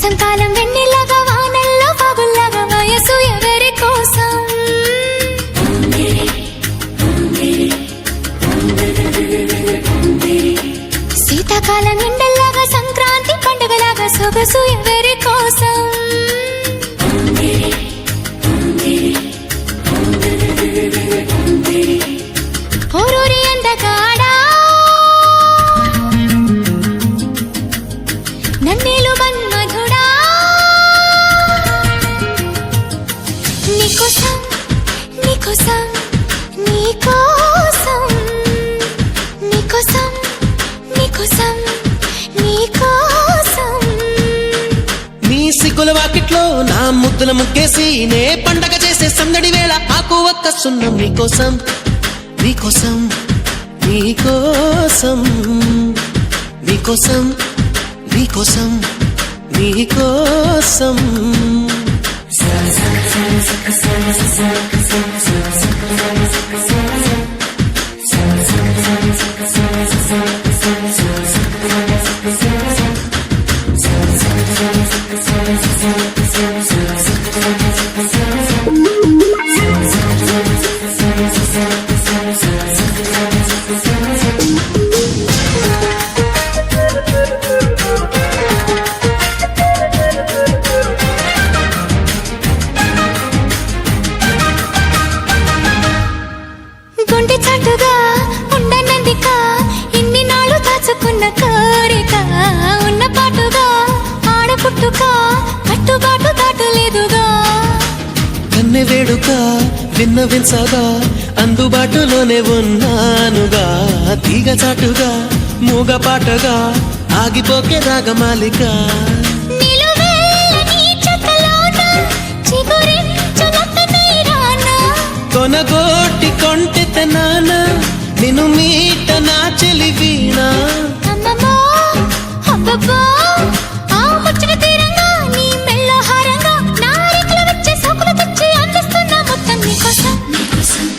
వేసంకాలం వెన్నెలాగా వానల్లో బాబుల్లాగా వయసు ఎవరి కోసం శీతాకాలం ఎండల్లాగా సంక్రాంతి పండుగలాగా సొగసు ఎవరి కోసం ఓరూరి అందగాడా నన్నేలు మన్మధుడా నీకోసం నీకోసం నీకోసం నీకోసం నీకోసం నీకోసం నీ సిగ్గుల వాకిట్లో నా ముద్దుల ముగ్గేసి నే పండగ చేసే సందడి వేళ ఆకు ఒక్క సున్నం నీకోసం నీకోసం నీకోసం నీకోసం నీకోసం నీకోసం గుండె చాటుగా ఉండనందిక ఇన్ని నాళ్ళు దాచుకున్న కోరిక ఉన్న పాటుగా ఆడపుట్టుక కట్టుబాటు దాటలేదుగా కన్నె వేడుక విన్న విన్సగా అందుబాటులోనే ఉన్నానుగా తీగ చాటుగా మూగ పాటగా ఆగిపోకే రాగమాలిక కొనగోటి కొంటె నాన్న నిన్ను మీట నా చెలి వీణ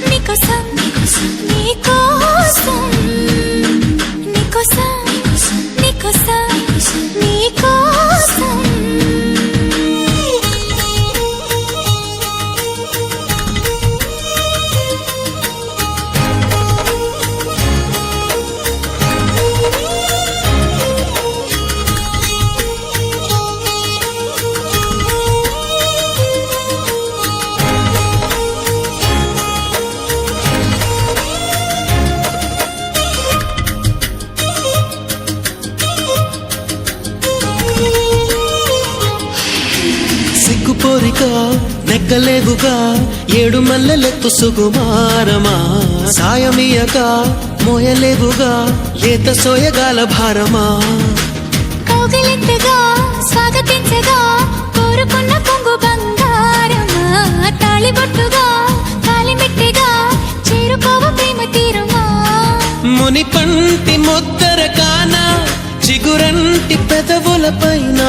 నీకోసం నీకోసం నీకోసం నీకోసం నీకోసం సిగ్గుపోరిక నెక్కలేవుగా ఏడు మల్లెలెత్తు సుకుమారమా సాయమీయక మోయలేవుగా లేత సోయగాల భారమా కౌగిలింతగా స్వాగతించగా కోరుకున్న కొంగు బంగారమా తాళిబొట్టుగా తాళిమెట్టిగా చేరుకోవ ప్రేమ తీరమా ముని పంటి ముద్దర కాన చిగురంటి పెదవుల పైన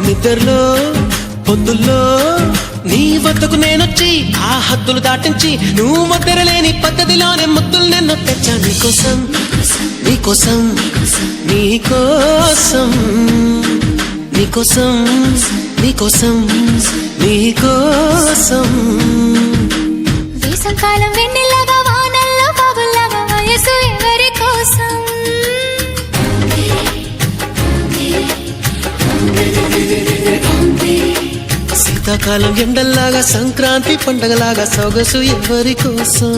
నిద్రలో పొద్దుల్లో నీ వద్దకు నేనొచ్చి ఆ హద్దులు దాటించి నువ్వు ముద్దరలేని పద్ధతిలోనే ముద్దులు నిన్ను తెచ్చా నీకోసం నీకోసం నీకోసం నీకోసం నీకోసం నీకోసం వేసంకాలం వెన్నెలాగా వానల్లో బాబుల్లాగా వయసు ఎవరి కోసం శీతాకాలం ఎండల్లాగా సంక్రాంతి పండగలాగా సొగసు ఎవరి కోసం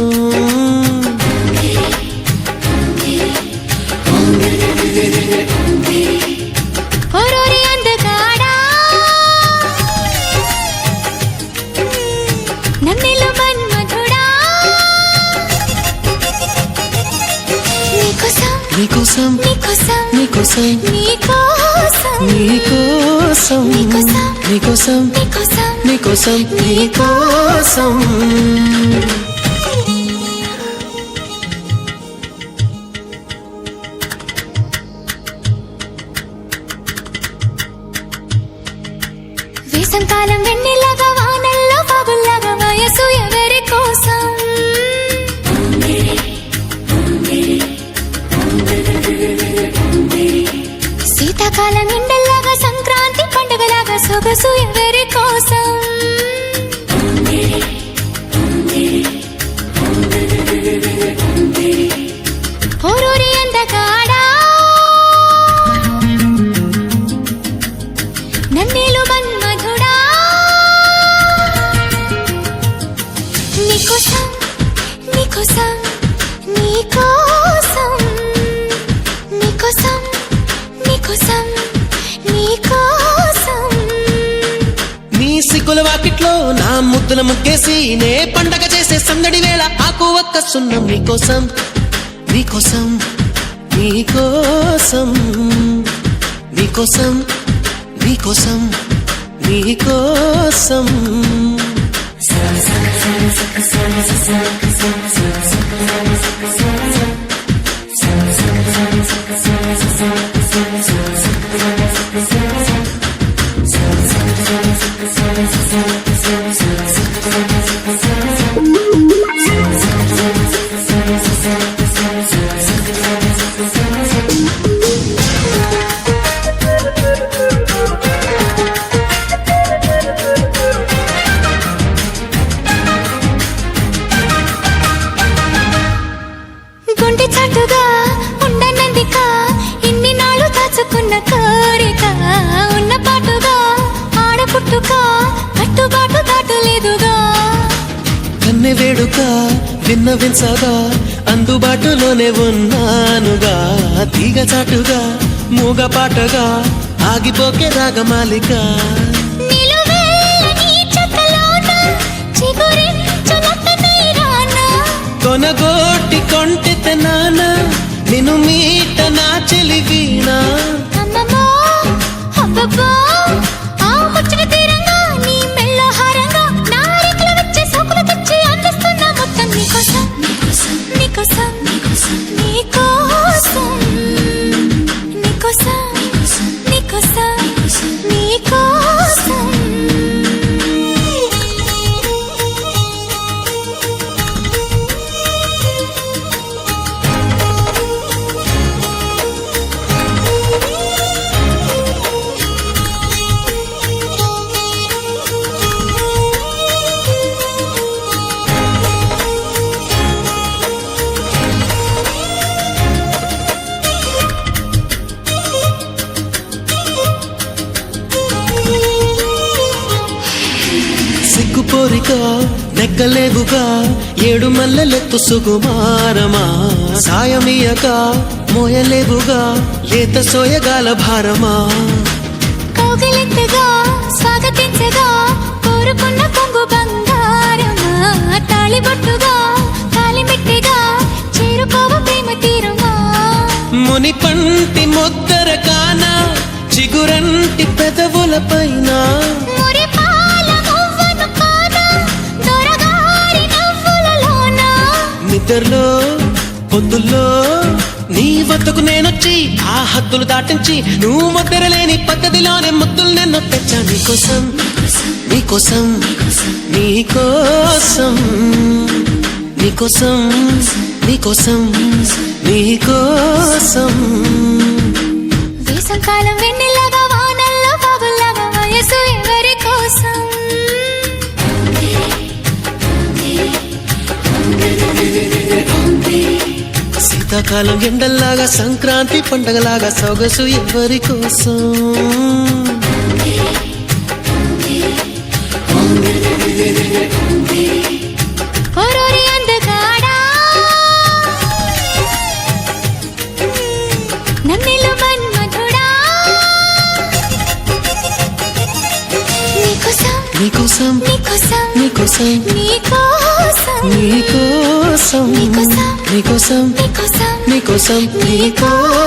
ఓరోరి అందగాడా నన్నేలు మన్మధుడా నీకోసం నీకోసం నీకోసం నీకోసం నీకోసం నీకోసం నీకోసం నీకోసం నీకోసం నీకోసం వేసంకాలం వెన్నెలాగా వానల్లో బాబుల్లాగా వయసు ఎవరి కోసం సొగసు ఎవరి కోసం ఓరూరి అందగాడా నన్నేలు మన్మధుడా నీకోసం నీకోసం నీకోసం నీకోసం నీకోసం నీకోసం నీ సిగ్గుల వాకిట్లో నా ముద్దుల ముగ్గేసి నే పండగ చేసే సందడి వేళ ఆకు ఒక్క సున్నం నీకోసం నీకోసం నీకోసం నీకోసం నీకోసం నీకోసం గుండె చాటుగా ఉండనందిక ఇన్ని నాళ్ళు దాచుకున్న కోరిక ఉన్న పాటుగా ఆడపుట్టుక కట్టుబాటు దాటలేదుగా కన్నె వేడుక విన్నవించగా అందుబాటులోనే ఉన్నానుగా తీగ చాటుగా మూగ పాటగా ఆగిపోకే రాగమాలిక నిలువెల్ల నీ చెత్తలోన చిగురించునట్టనై రానా కొనగోటి కొంటె నాన నిన్ను మీట నా చెలి వీణా అమ్మమ్మో అబ్బబ్బో ఆ ముచ్చట తీరంగా నీ మెళ్ళ హారంగా నా రెక్కల వచ్చే సోకులు తెచ్చి అందిస్తున్నా మొత్తం నీకోసం నీకోసం నీకోసం నీకోసం నీకోసం నీకోసం నీకోసం సిగ్గుపోరిక నెగ్గలేవుగా ఏడు మల్లెలెత్తు సుకుమారమా సాయమీయక మోయలేవుగా లేత సోయగాల భారమా కౌగిలింతగా స్వాగతించగా కోరుకున్న కొంగు బంగారమా తాళిబొట్టుగా తాళిమిట్టిగా చేరుకోవ ప్రేమ తీరుమా ముని పంటి ముద్దర కాన చిగురంటి పెదవుల పైన మురిపాల మువ్వను కాదా దొరగారి నవ్వులలోన నిద్రలో పొద్దుల్లో నీ వద్దకు నేనొచ్చి ఆ హద్దులు దాటించి నువ్వు ముద్దరలేని పద్ధతిలోనే ముద్దులు నేను తెచ్చా నీకోసం నీకోసం నీకోసం నీకోసం నీకోసం నీకోసం వేసంకాలం వెన్నెలగా వానల్లో బాబుల్లాగా వయసు ఎవరి కోసం శీతాకాలం ఎండల్లాగా సంక్రాంతి పండగలాగా సొగసు ఎవరి కోసం ఓరోరి అందగాడా నన్నిలు మన్మధుడా నీకోసం నీకోసం నీకోసం నీకోసం నీకోసం నీకోసం నీకోసం నీకోసం నీకోసం నీకోసం నీకోసం